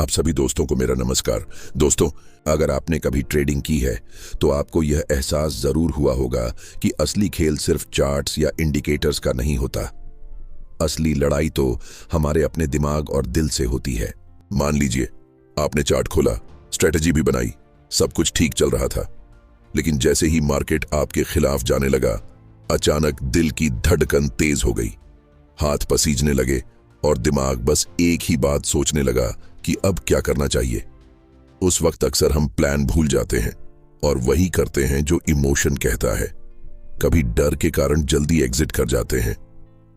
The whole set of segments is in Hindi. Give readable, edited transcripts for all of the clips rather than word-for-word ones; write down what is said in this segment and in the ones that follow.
आप सभी दोस्तों को मेरा नमस्कार। दोस्तों, अगर आपने कभी ट्रेडिंग की है तो आपको यह एहसास जरूर हुआ होगा कि असली खेल सिर्फ चार्ट्स या इंडिकेटर्स का नहीं होता। असली लड़ाई तो हमारे अपने दिमाग और दिल से होती है। मान लीजिए आपने चार्ट खोला, स्ट्रेटजी भी बनाई, सब कुछ ठीक चल रहा था, लेकिन जैसे ही मार्केट आपके खिलाफ जाने लगा, अचानक दिल की धड़कन तेज हो गई, हाथ पसीजने लगे और दिमाग बस एक ही बात सोचने लगा कि अब क्या करना चाहिए। उस वक्त अक्सर हम प्लान भूल जाते हैं और वही करते हैं जो इमोशन कहता है। कभी डर के कारण जल्दी एग्जिट कर जाते हैं,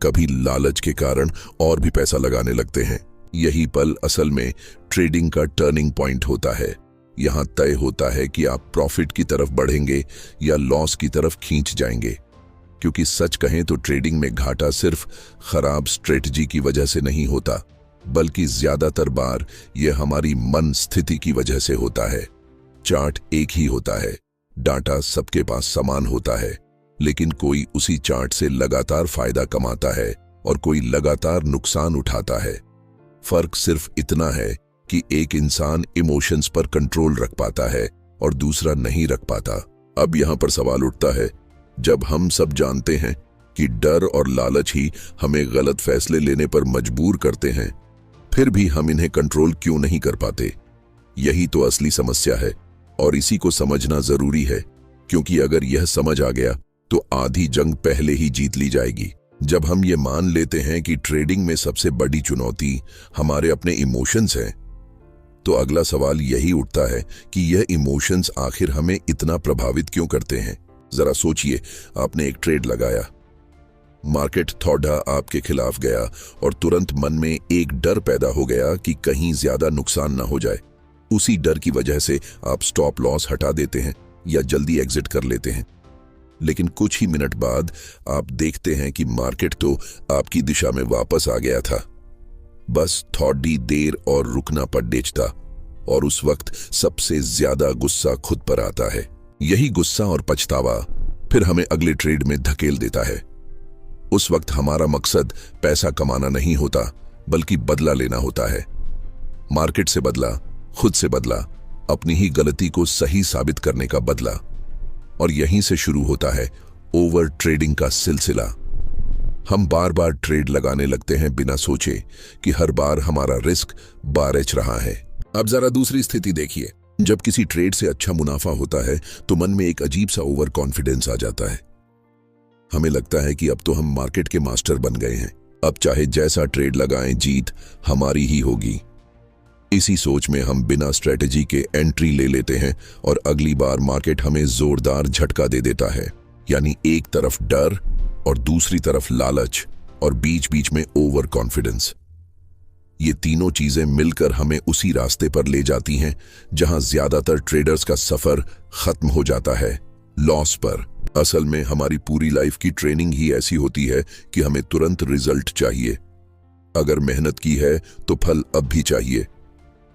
कभी लालच के कारण और भी पैसा लगाने लगते हैं। यही पल असल में ट्रेडिंग का टर्निंग पॉइंट होता है। यहां तय होता है कि आप प्रॉफिट की तरफ बढ़ेंगे या लॉस की तरफ खींच जाएंगे। क्योंकि सच कहें तो ट्रेडिंग में घाटा सिर्फ खराब स्ट्रेटजी की वजह से नहीं होता, बल्कि ज्यादातर बार यह हमारी मन स्थिति की वजह से होता है। चार्ट एक ही होता है, डाटा सबके पास समान होता है, लेकिन कोई उसी चार्ट से लगातार फायदा कमाता है और कोई लगातार नुकसान उठाता है। फर्क सिर्फ इतना है कि एक इंसान इमोशंस पर कंट्रोल रख पाता है और दूसरा नहीं रख पाता। अब यहां पर सवाल उठता है, जब हम सब जानते हैं कि डर और लालच ही हमें गलत फैसले लेने पर मजबूर करते हैं, फिर भी हम इन्हें कंट्रोल क्यों नहीं कर पाते? यही तो असली समस्या है और इसी को समझना जरूरी है, क्योंकि अगर यह समझ आ गया तो आधी जंग पहले ही जीत ली जाएगी। जब हम ये मान लेते हैं कि ट्रेडिंग में सबसे बड़ी चुनौती हमारे अपने इमोशंस हैं, तो अगला सवाल यही उठता है कि यह इमोशंस आखिर हमें इतना प्रभावित क्यों करते हैं। जरा सोचिए, आपने एक ट्रेड लगाया, मार्केट थोड़ा आपके खिलाफ गया और तुरंत मन में एक डर पैदा हो गया कि कहीं ज्यादा नुकसान ना हो जाए। उसी डर की वजह से आप स्टॉप लॉस हटा देते हैं या जल्दी एग्जिट कर लेते हैं। लेकिन कुछ ही मिनट बाद आप देखते हैं कि मार्केट तो आपकी दिशा में वापस आ गया था, बस थोड़ी देर और रुकना पड़ता। और उस वक्त सबसे ज्यादा गुस्सा खुद पर आता है। यही गुस्सा और पछतावा फिर हमें अगले ट्रेड में धकेल देता है। उस वक्त हमारा मकसद पैसा कमाना नहीं होता, बल्कि बदला लेना होता है। मार्केट से बदला, खुद से बदला, अपनी ही गलती को सही साबित करने का बदला। और यहीं से शुरू होता है ओवर ट्रेडिंग का सिलसिला। हम बार बार ट्रेड लगाने लगते हैं बिना सोचे कि हर बार हमारा रिस्क बारिश रहा है। अब जरा दूसरी स्थिति देखिए। जब किसी ट्रेड से अच्छा मुनाफा होता है तो मन में एक अजीब सा ओवर कॉन्फिडेंस आ जाता है। हमें लगता है कि अब तो हम मार्केट के मास्टर बन गए हैं, अब चाहे जैसा ट्रेड लगाएं, जीत हमारी ही होगी। इसी सोच में हम बिना स्ट्रेटजी के एंट्री ले लेते हैं और अगली बार मार्केट हमें जोरदार झटका दे देता है। यानी एक तरफ डर और दूसरी तरफ लालच और बीच बीच में ओवर कॉन्फिडेंस। ये तीनों चीजें मिलकर हमें उसी रास्ते पर ले जाती हैं जहां ज्यादातर ट्रेडर्स का सफर खत्म हो जाता है, लॉस पर। असल में हमारी पूरी लाइफ की ट्रेनिंग ही ऐसी होती है कि हमें तुरंत रिजल्ट चाहिए। अगर मेहनत की है तो फल अब भी चाहिए,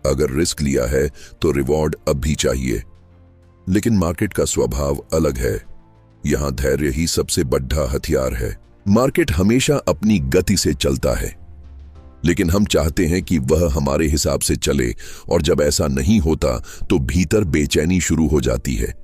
अगर रिस्क लिया है तो रिवॉर्ड अब भी चाहिए। लेकिन मार्केट का स्वभाव अलग है। यहां धैर्य ही सबसे बड़ा हथियार है। मार्केट हमेशा अपनी गति से चलता है, लेकिन हम चाहते हैं कि वह हमारे हिसाब से चले, और जब ऐसा नहीं होता तो भीतर बेचैनी शुरू हो जाती है।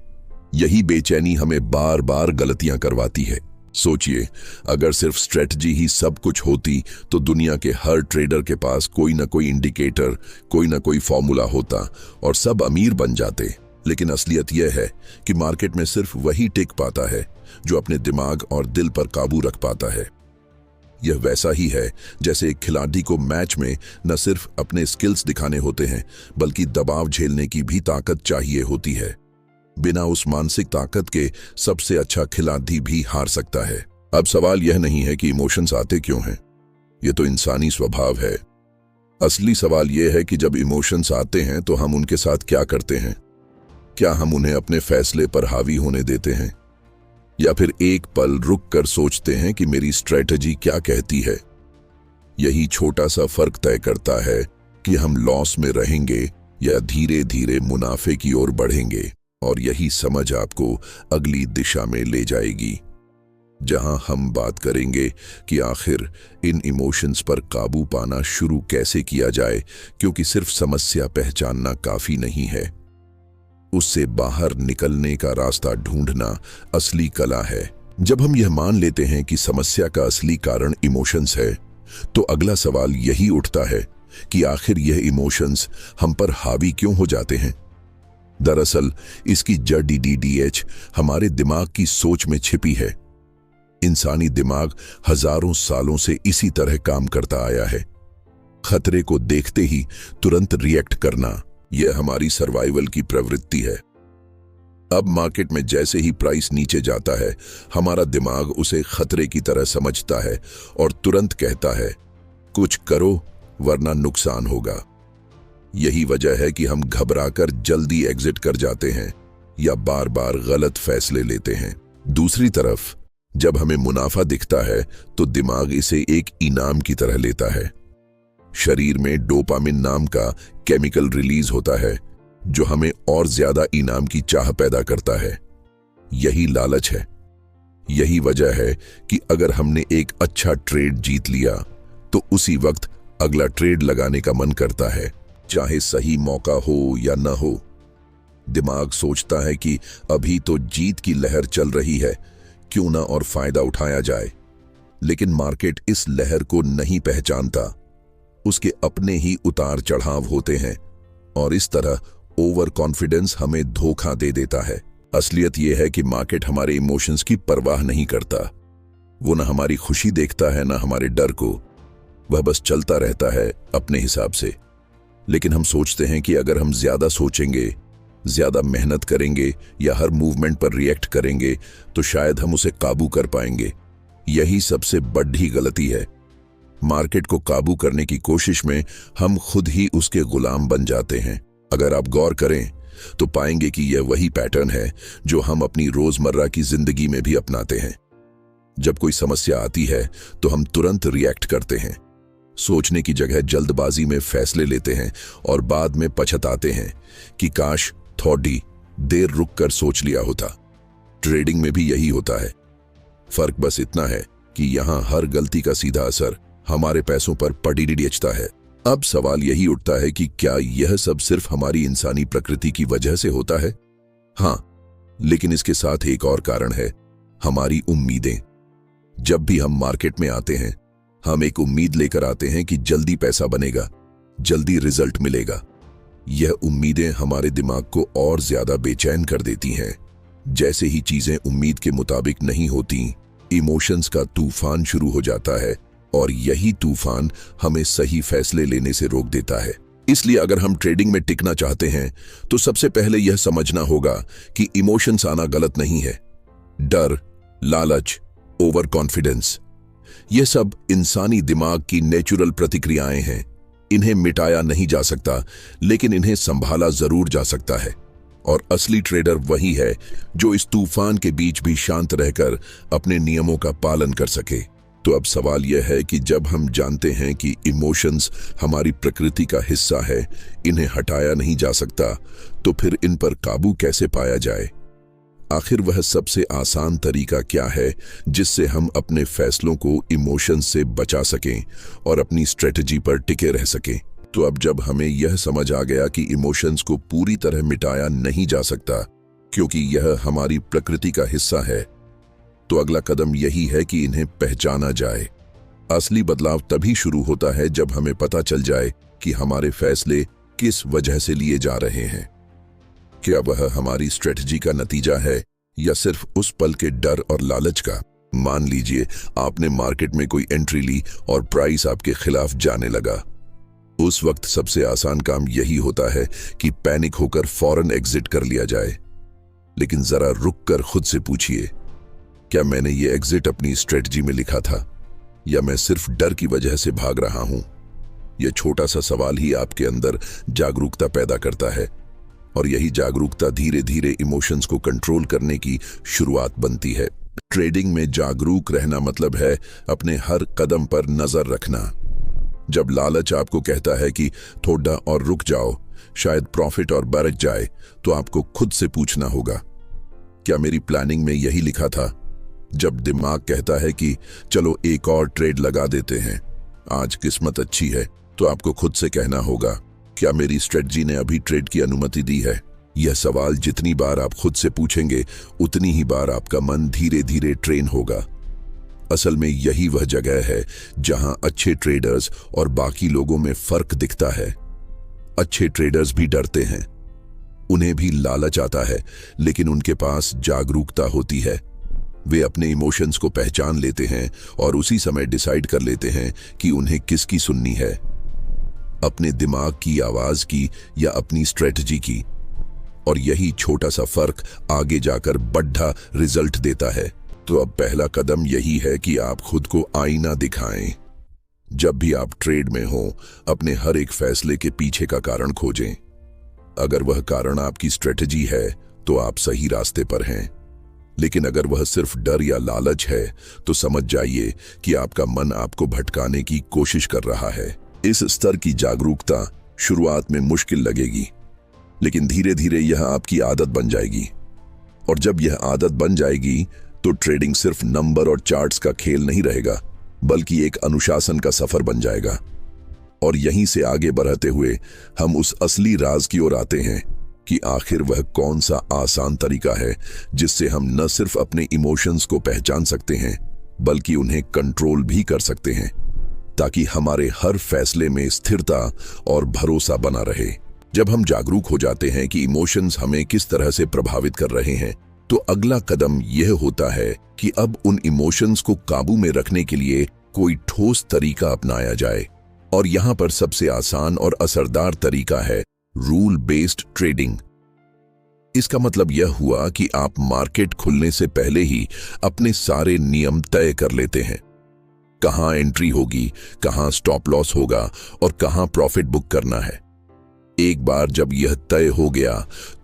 यही बेचैनी हमें बार बार गलतियां करवाती है। सोचिए, अगर सिर्फ स्ट्रेटजी ही सब कुछ होती तो दुनिया के हर ट्रेडर के पास कोई ना कोई इंडिकेटर, कोई ना कोई फॉर्मूला होता और सब अमीर बन जाते। लेकिन असलियत यह है कि मार्केट में सिर्फ वही टिक पाता है जो अपने दिमाग और दिल पर काबू रख पाता है। यह वैसा ही है जैसे एक खिलाड़ी को मैच में न सिर्फ अपने स्किल्स दिखाने होते हैं, बल्कि दबाव झेलने की भी ताकत चाहिए होती है। बिना उस मानसिक ताकत के सबसे अच्छा खिलाड़ी भी हार सकता है। अब सवाल यह नहीं है कि इमोशंस आते क्यों हैं, यह तो इंसानी स्वभाव है। असली सवाल यह है कि जब इमोशंस आते हैं तो हम उनके साथ क्या करते हैं। क्या हम उन्हें अपने फैसले पर हावी होने देते हैं, या फिर एक पल रुक कर सोचते हैं कि मेरी स्ट्रेटजी क्या कहती है। यही छोटा सा फर्क तय करता है कि हम लॉस में रहेंगे या धीरे धीरे मुनाफे की ओर बढ़ेंगे। और यही समझ आपको अगली दिशा में ले जाएगी। जहां हम बात करेंगे कि आखिर इन इमोशंस पर काबू पाना शुरू कैसे किया जाए, क्योंकि सिर्फ समस्या पहचानना काफी नहीं है, उससे बाहर निकलने का रास्ता ढूंढना असली कला है। जब हम यह मान लेते हैं कि समस्या का असली कारण इमोशंस है, तो अगला सवाल यही उठता है कि आखिर यह इमोशंस हम पर हावी क्यों हो जाते हैं। दरअसल इसकी जड़ DDDH हमारे दिमाग की सोच में छिपी है। इंसानी दिमाग हजारों सालों से इसी तरह काम करता आया है। खतरे को देखते ही तुरंत रिएक्ट करना, यह हमारी सर्वाइवल की प्रवृत्ति है। अब मार्केट में जैसे ही प्राइस नीचे जाता है, हमारा दिमाग उसे खतरे की तरह समझता है और तुरंत कहता है, कुछ करो वरना नुकसान होगा। यही वजह है कि हम घबराकर जल्दी एग्जिट कर जाते हैं या बार बार गलत फैसले लेते हैं। दूसरी तरफ जब हमें मुनाफा दिखता है तो दिमाग इसे एक इनाम की तरह लेता है। शरीर में डोपामिन नाम का केमिकल रिलीज होता है जो हमें और ज्यादा इनाम की चाह पैदा करता है। यही लालच है। यही वजह है कि अगर हमने एक अच्छा ट्रेड जीत लिया तो उसी वक्त अगला ट्रेड लगाने का मन करता है, चाहे सही मौका हो या न हो। दिमाग सोचता है कि अभी तो जीत की लहर चल रही है, क्यों ना और फायदा उठाया जाए। लेकिन मार्केट इस लहर को नहीं पहचानता, उसके अपने ही उतार चढ़ाव होते हैं और इस तरह ओवर कॉन्फिडेंस हमें धोखा दे देता है। असलियत यह है कि मार्केट हमारे इमोशंस की परवाह नहीं करता। वो ना हमारी खुशी देखता है ना हमारे डर को, वह बस चलता रहता है अपने हिसाब से। लेकिन हम सोचते हैं कि अगर हम ज्यादा सोचेंगे, ज्यादा मेहनत करेंगे या हर मूवमेंट पर रिएक्ट करेंगे तो शायद हम उसे काबू कर पाएंगे। यही सबसे बड़ी गलती है। मार्केट को काबू करने की कोशिश में हम खुद ही उसके गुलाम बन जाते हैं। अगर आप गौर करें तो पाएंगे कि यह वही पैटर्न है जो हम अपनी रोजमर्रा की जिंदगी में भी अपनाते हैं। जब कोई समस्या आती है तो हम तुरंत रिएक्ट करते हैं, सोचने की जगह जल्दबाजी में फैसले लेते हैं और बाद में पछताते हैं कि काश थोड़ी देर रुक कर सोच लिया होता। ट्रेडिंग में भी यही होता है। फर्क बस इतना है कि यहां हर गलती का सीधा असर हमारे पैसों पर पड़ता है। अब सवाल यही उठता है कि क्या यह सब सिर्फ हमारी इंसानी प्रकृति की वजह से होता है? हां, लेकिन इसके साथ एक और कारण है, हमारी उम्मीदें। जब भी हम मार्केट में आते हैं, हम एक उम्मीद लेकर आते हैं कि जल्दी पैसा बनेगा, जल्दी रिजल्ट मिलेगा। यह उम्मीदें हमारे दिमाग को और ज्यादा बेचैन कर देती हैं। जैसे ही चीजें उम्मीद के मुताबिक नहीं होती, इमोशंस का तूफान शुरू हो जाता है और यही तूफान हमें सही फैसले लेने से रोक देता है। इसलिए अगर हम ट्रेडिंग में टिकना चाहते हैं तो सबसे पहले यह समझना होगा कि इमोशंस आना गलत नहीं है। डर, लालच, ओवर कॉन्फिडेंस, यह सब इंसानी दिमाग की नेचुरल प्रतिक्रियाएं हैं। इन्हें मिटाया नहीं जा सकता, लेकिन इन्हें संभाला जरूर जा सकता है। और असली ट्रेडर वही है जो इस तूफान के बीच भी शांत रहकर अपने नियमों का पालन कर सके। तो अब सवाल यह है कि जब हम जानते हैं कि इमोशंस हमारी प्रकृति का हिस्सा है, इन्हें हटाया नहीं जा सकता, तो फिर इन पर काबू कैसे पाया जाए? आखिर वह सबसे आसान तरीका क्या है जिससे हम अपने फैसलों को इमोशंस से बचा सकें और अपनी स्ट्रेटजी पर टिके रह सकें? तो अब जब हमें यह समझ आ गया कि इमोशंस को पूरी तरह मिटाया नहीं जा सकता क्योंकि यह हमारी प्रकृति का हिस्सा है, तो अगला कदम यही है कि इन्हें पहचाना जाए। असली बदलाव तभी शुरू होता है जब हमें पता चल जाए कि हमारे फैसले किस वजह से लिए जा रहे हैं। क्या वह हमारी स्ट्रेटजी का नतीजा है या सिर्फ उस पल के डर और लालच का? मान लीजिए आपने मार्केट में कोई एंट्री ली और प्राइस आपके खिलाफ जाने लगा। उस वक्त सबसे आसान काम यही होता है कि पैनिक होकर फौरन एग्जिट कर लिया जाए। लेकिन जरा रुक कर खुद से पूछिए, क्या मैंने ये एग्जिट अपनी स्ट्रेटजी में लिखा था या मैं सिर्फ डर की वजह से भाग रहा हूं? यह छोटा सा सवाल ही आपके अंदर जागरूकता पैदा करता है और यही जागरूकता धीरे धीरे इमोशंस को कंट्रोल करने की शुरुआत बनती है। ट्रेडिंग में जागरूक रहना मतलब है अपने हर कदम पर नजर रखना। जब लालच आपको कहता है कि थोड़ा और रुक जाओ, शायद प्रॉफिट और बढ़ जाए, तो आपको खुद से पूछना होगा, क्या मेरी प्लानिंग में यही लिखा था? जब दिमाग कहता है कि चलो एक और ट्रेड लगा देते हैं, आज किस्मत अच्छी है, तो आपको खुद से कहना होगा, क्या मेरी स्ट्रेटजी ने अभी ट्रेड की अनुमति दी है? यह सवाल जितनी बार आप खुद से पूछेंगे, उतनी ही बार आपका मन धीरे धीरे ट्रेन होगा। असल में यही वह जगह है जहां अच्छे ट्रेडर्स और बाकी लोगों में फर्क दिखता है। अच्छे ट्रेडर्स भी डरते हैं, उन्हें भी लालच आता है, लेकिन उनके पास जागरूकता होती है। वे अपने इमोशंस को पहचान लेते हैं और उसी समय डिसाइड कर लेते हैं कि उन्हें किसकी सुननी है, अपने दिमाग की आवाज की या अपनी स्ट्रेटजी की। और यही छोटा सा फर्क आगे जाकर बड़ा रिजल्ट देता है। तो अब पहला कदम यही है कि आप खुद को आईना दिखाएं। जब भी आप ट्रेड में हो, अपने हर एक फैसले के पीछे का कारण खोजें। अगर वह कारण आपकी स्ट्रेटजी है तो आप सही रास्ते पर हैं, लेकिन अगर वह सिर्फ डर या लालच है तो समझ जाइए कि आपका मन आपको भटकाने की कोशिश कर रहा है। इस स्तर की जागरूकता शुरुआत में मुश्किल लगेगी, लेकिन धीरे धीरे यह आपकी आदत बन जाएगी। और जब यह आदत बन जाएगी तो ट्रेडिंग सिर्फ नंबर और चार्ट्स का खेल नहीं रहेगा, बल्कि एक अनुशासन का सफर बन जाएगा। और यहीं से आगे बढ़ते हुए हम उस असली राज की ओर आते हैं कि आखिर वह कौन सा आसान तरीका है जिससे हम न सिर्फ अपने इमोशंस को पहचान सकते हैं, बल्कि उन्हें कंट्रोल भी कर सकते हैं, ताकि हमारे हर फैसले में स्थिरता और भरोसा बना रहे। जब हम जागरूक हो जाते हैं कि इमोशंस हमें किस तरह से प्रभावित कर रहे हैं, तो अगला कदम यह होता है कि अब उन इमोशंस को काबू में रखने के लिए कोई ठोस तरीका अपनाया जाए। और यहां पर सबसे आसान और असरदार तरीका है रूल बेस्ड ट्रेडिंग। इसका मतलब यह हुआ कि आप मार्केट खुलने से पहले ही अपने सारे नियम तय कर लेते हैं। कहां एंट्री होगी, कहां स्टॉप लॉस होगा और कहां प्रॉफिट बुक करना है। एक बार जब यह तय हो गया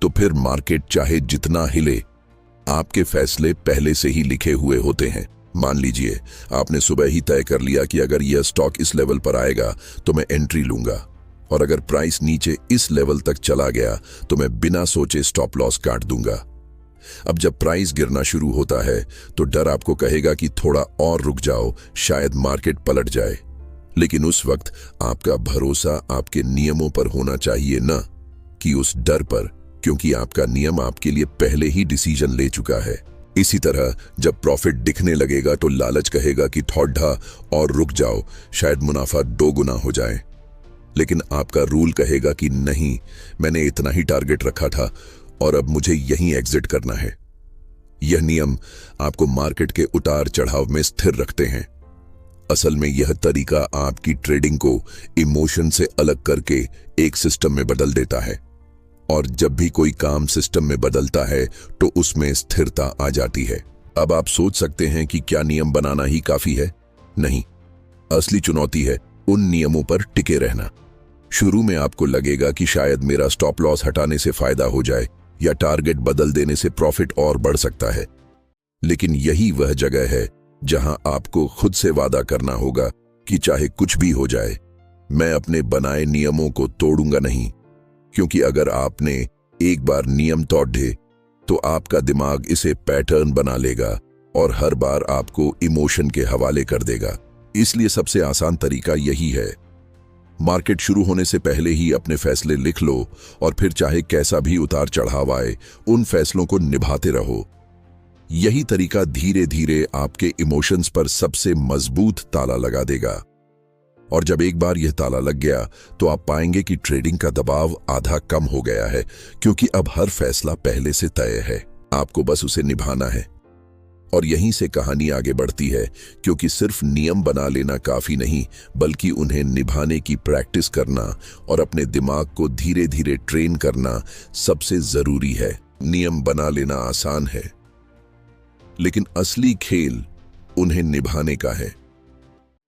तो फिर मार्केट चाहे जितना हिले, आपके फैसले पहले से ही लिखे हुए होते हैं। मान लीजिए आपने सुबह ही तय कर लिया कि अगर यह स्टॉक इस लेवल पर आएगा तो मैं एंट्री लूंगा, और अगर प्राइस नीचे इस लेवल तक चला गया तो मैं बिना सोचे स्टॉप लॉस काट दूंगा। अब जब प्राइस गिरना शुरू होता है तो डर आपको कहेगा कि थोड़ा और रुक जाओ, शायद मार्केट पलट जाए। लेकिन उस वक्त आपका भरोसा आपके नियमों पर होना चाहिए, न कि उस डर पर, क्योंकि आपका नियम आपके लिए पहले ही डिसीजन ले चुका है। इसी तरह जब प्रॉफिट दिखने लगेगा तो लालच कहेगा कि थोड़ा और रुक जाओ, शायद मुनाफा 2 गुना हो जाए। लेकिन आपका रूल कहेगा कि नहीं, मैंने इतना ही टारगेट रखा था और अब मुझे यहीं एग्जिट करना है। यह नियम आपको मार्केट के उतार चढ़ाव में स्थिर रखते हैं। असल में यह तरीका आपकी ट्रेडिंग को इमोशन से अलग करके एक सिस्टम में बदल देता है। और जब भी कोई काम सिस्टम में बदलता है तो उसमें स्थिरता आ जाती है। अब आप सोच सकते हैं कि क्या नियम बनाना ही काफी है? नहीं, असली चुनौती है उन नियमों पर टिके रहना। शुरू में आपको लगेगा कि शायद मेरा स्टॉप लॉस हटाने से फायदा हो जाए या टारगेट बदल देने से प्रॉफिट और बढ़ सकता है। लेकिन यही वह जगह है जहां आपको खुद से वादा करना होगा कि चाहे कुछ भी हो जाए, मैं अपने बनाए नियमों को तोड़ूंगा नहीं। क्योंकि अगर आपने एक बार नियम तोड़े तो आपका दिमाग इसे पैटर्न बना लेगा और हर बार आपको इमोशन के हवाले कर देगा। इसलिए सबसे आसान तरीका यही है, मार्केट शुरू होने से पहले ही अपने फैसले लिख लो और फिर चाहे कैसा भी उतार चढ़ाव आए, उन फैसलों को निभाते रहो। यही तरीका धीरे धीरे आपके इमोशंस पर सबसे मजबूत ताला लगा देगा। और जब एक बार यह ताला लग गया तो आप पाएंगे कि ट्रेडिंग का दबाव आधा कम हो गया है, क्योंकि अब हर फैसला पहले से तय है, आपको बस उसे निभाना है। और यहीं से कहानी आगे बढ़ती है, क्योंकि सिर्फ नियम बना लेना काफी नहीं, बल्कि उन्हें निभाने की प्रैक्टिस करना और अपने दिमाग को धीरे धीरे ट्रेन करना सबसे जरूरी है। नियम बना लेना आसान है, लेकिन असली खेल उन्हें निभाने का है।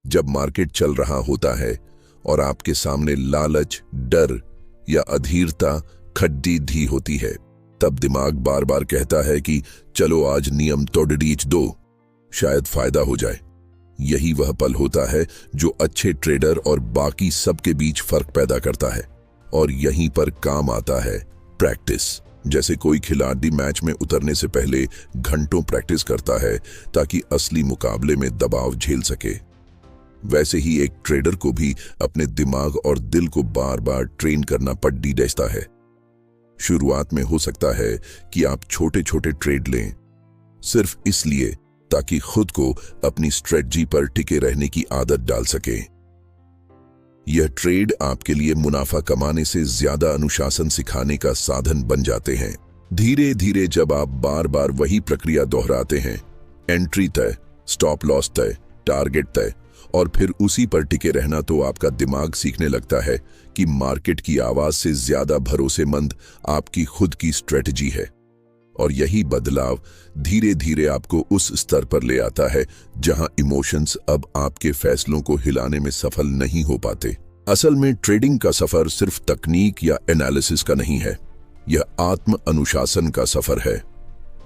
जब मार्केट चल रहा होता है और आपके सामने लालच, डर या अधीरता खड्डी धी होती है, तब दिमाग बार बार कहता है कि चलो आज नियम तोड़ डीच दो, शायद फायदा हो जाए। यही वह पल होता है जो अच्छे ट्रेडर और बाकी सबके बीच फर्क पैदा करता है। और यहीं पर काम आता है प्रैक्टिस। जैसे कोई खिलाड़ी मैच में उतरने से पहले घंटों प्रैक्टिस करता है ताकि असली मुकाबले में दबाव झेल सके, वैसे ही एक ट्रेडर को भी अपने दिमाग और दिल को बार बार ट्रेन करना पड़ती रहता है। शुरुआत में हो सकता है कि आप छोटे छोटे ट्रेड लें, सिर्फ इसलिए ताकि खुद को अपनी स्ट्रेटजी पर टिके रहने की आदत डाल सके। यह ट्रेड आपके लिए मुनाफा कमाने से ज्यादा अनुशासन सिखाने का साधन बन जाते हैं। धीरे धीरे जब आप बार बार वही प्रक्रिया दोहराते हैं, एंट्री तय, स्टॉप लॉस तय, टारगेट तय और फिर उसी पर टिके रहना, तो आपका दिमाग सीखने लगता है कि मार्केट की आवाज से ज्यादा भरोसेमंद आपकी खुद की स्ट्रेटजी है। और यही बदलाव धीरे धीरे आपको उस स्तर पर ले आता है जहां इमोशंस अब आपके फैसलों को हिलाने में सफल नहीं हो पाते। असल में ट्रेडिंग का सफर सिर्फ तकनीक या एनालिसिस का नहीं है, यह आत्म अनुशासन का सफर है।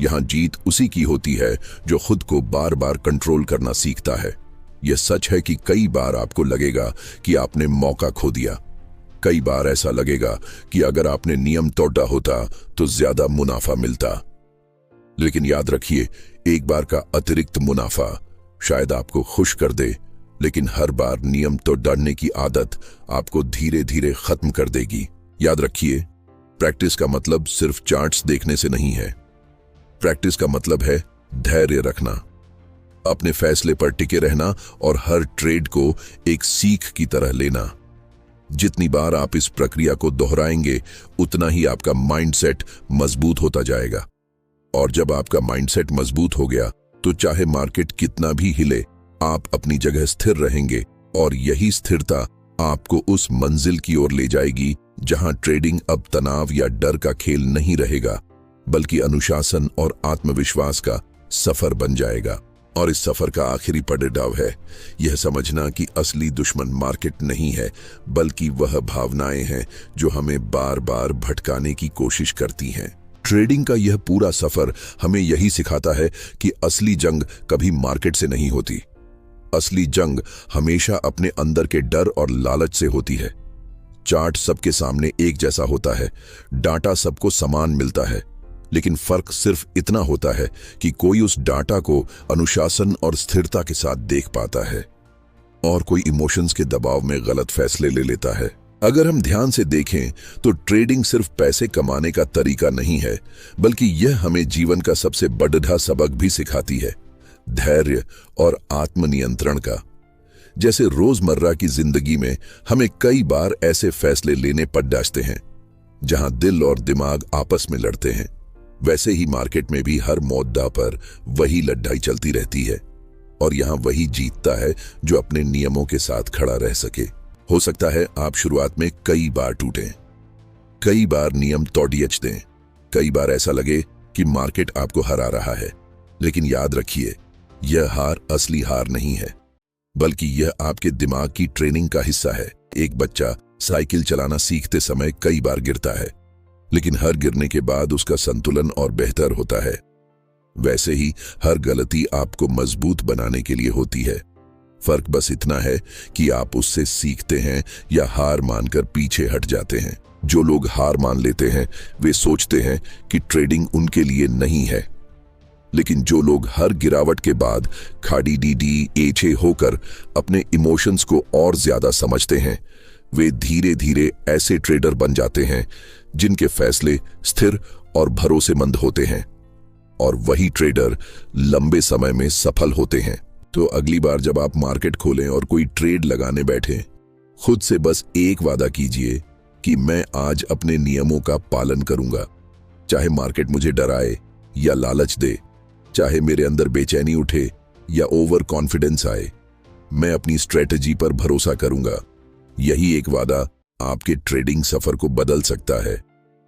यहां जीत उसी की होती है जो खुद को बार बार कंट्रोल करना सीखता है। यह सच है कि कई बार आपको लगेगा कि आपने मौका खो दिया, कई बार ऐसा लगेगा कि अगर आपने नियम तोड़ा होता तो ज्यादा मुनाफा मिलता। लेकिन याद रखिए, एक बार का अतिरिक्त मुनाफा शायद आपको खुश कर दे, लेकिन हर बार नियम तोड़ने की आदत आपको धीरे धीरे खत्म कर देगी। याद रखिए, प्रैक्टिस का मतलब सिर्फ चार्ट्स देखने से नहीं है। प्रैक्टिस का मतलब है धैर्य रखना, अपने फैसले पर टिके रहना और हर ट्रेड को एक सीख की तरह लेना। जितनी बार आप इस प्रक्रिया को दोहराएंगे, उतना ही आपका माइंडसेट मजबूत होता जाएगा। और जब आपका माइंडसेट मजबूत हो गया, तो चाहे मार्केट कितना भी हिले, आप अपनी जगह स्थिर रहेंगे। और यही स्थिरता आपको उस मंजिल की ओर ले जाएगी जहां ट्रेडिंग अब तनाव या डर का खेल नहीं रहेगा, बल्कि अनुशासन और आत्मविश्वास का सफर बन जाएगा। और इस सफर का आखिरी पड़ाव है यह समझना कि असली दुश्मन मार्केट नहीं है, बल्कि वह भावनाएं हैं जो हमें बार बार भटकाने की कोशिश करती हैं। ट्रेडिंग का यह पूरा सफर हमें यही सिखाता है कि असली जंग कभी मार्केट से नहीं होती। असली जंग हमेशा अपने अंदर के डर और लालच से होती है। चार्ट सबके सामने एक जैसा होता है, डाटा सबको समान मिलता है, लेकिन फर्क सिर्फ इतना होता है कि कोई उस डाटा को अनुशासन और स्थिरता के साथ देख पाता है और कोई इमोशंस के दबाव में गलत फैसले ले लेता है। अगर हम ध्यान से देखें तो ट्रेडिंग सिर्फ पैसे कमाने का तरीका नहीं है, बल्कि यह हमें जीवन का सबसे बड़ा सबक भी सिखाती है, धैर्य और आत्मनियंत्रण का। जैसे रोजमर्रा की जिंदगी में हमें कई बार ऐसे फैसले लेने पड़ जाते हैं जहां दिल और दिमाग आपस में लड़ते हैं, वैसे ही मार्केट में भी हर मुद्दा पर वही लड़ाई चलती रहती है। और यहां वही जीतता है जो अपने नियमों के साथ खड़ा रह सके। हो सकता है आप शुरुआत में कई बार टूटें, कई बार नियम तोड़ियच दें, कई बार ऐसा लगे कि मार्केट आपको हरा रहा है, लेकिन याद रखिए, यह हार असली हार नहीं है, बल्कि यह आपके दिमाग की ट्रेनिंग का हिस्सा है। एक बच्चा साइकिल चलाना सीखते समय कई बार गिरता है, लेकिन हर गिरने के बाद उसका संतुलन और बेहतर होता है। वैसे ही हर गलती आपको मजबूत बनाने के लिए होती है। फर्क बस इतना है कि आप उससे सीखते हैं या हार मानकर पीछे हट जाते हैं। जो लोग हार मान लेते हैं वे सोचते हैं कि ट्रेडिंग उनके लिए नहीं है, लेकिन जो लोग हर गिरावट के बाद खाड़ी डी एछे होकर अपने इमोशंस को और ज्यादा समझते हैं, वे धीरे धीरे ऐसे ट्रेडर बन जाते हैं जिनके फैसले स्थिर और भरोसेमंद होते हैं। और वही ट्रेडर लंबे समय में सफल होते हैं। तो अगली बार जब आप मार्केट खोलें और कोई ट्रेड लगाने बैठे, खुद से बस एक वादा कीजिए कि मैं आज अपने नियमों का पालन करूंगा, चाहे मार्केट मुझे डराए या लालच दे, चाहे मेरे अंदर बेचैनी उठे या ओवर कॉन्फिडेंस आए, मैं अपनी स्ट्रेटजी पर भरोसा करूंगा। यही एक वादा आपके ट्रेडिंग सफर को बदल सकता है।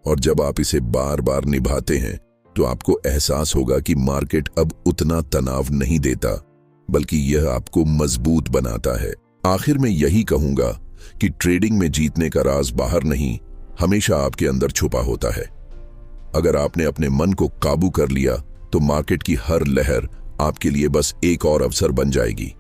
और जब आप इसे बार बार निभाते हैं तो आपको एहसास होगा कि मार्केट अब उतना तनाव नहीं देता, बल्कि यह आपको मजबूत बनाता है। आखिर में यही कहूंगा कि ट्रेडिंग में जीतने का राज बाहर नहीं, हमेशा आपके अंदर छुपा होता है। अगर आपने अपने मन को काबू कर लिया तो मार्केट की हर लहर आपके लिए बस एक और अवसर बन जाएगी।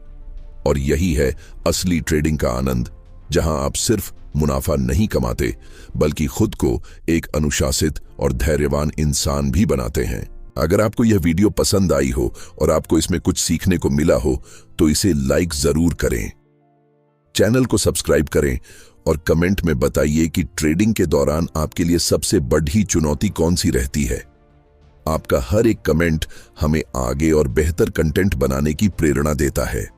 और यही है असली ट्रेडिंग का आनंद, जहां आप सिर्फ मुनाफा नहीं कमाते, बल्कि खुद को एक अनुशासित और धैर्यवान इंसान भी बनाते हैं। अगर आपको यह वीडियो पसंद आई हो और आपको इसमें कुछ सीखने को मिला हो तो इसे लाइक जरूर करें, चैनल को सब्सक्राइब करें और कमेंट में बताइए कि ट्रेडिंग के दौरान आपके लिए सबसे बड़ी चुनौती कौन सी रहती है। आपका हर एक कमेंट हमें आगे और बेहतर कंटेंट बनाने की प्रेरणा देता है।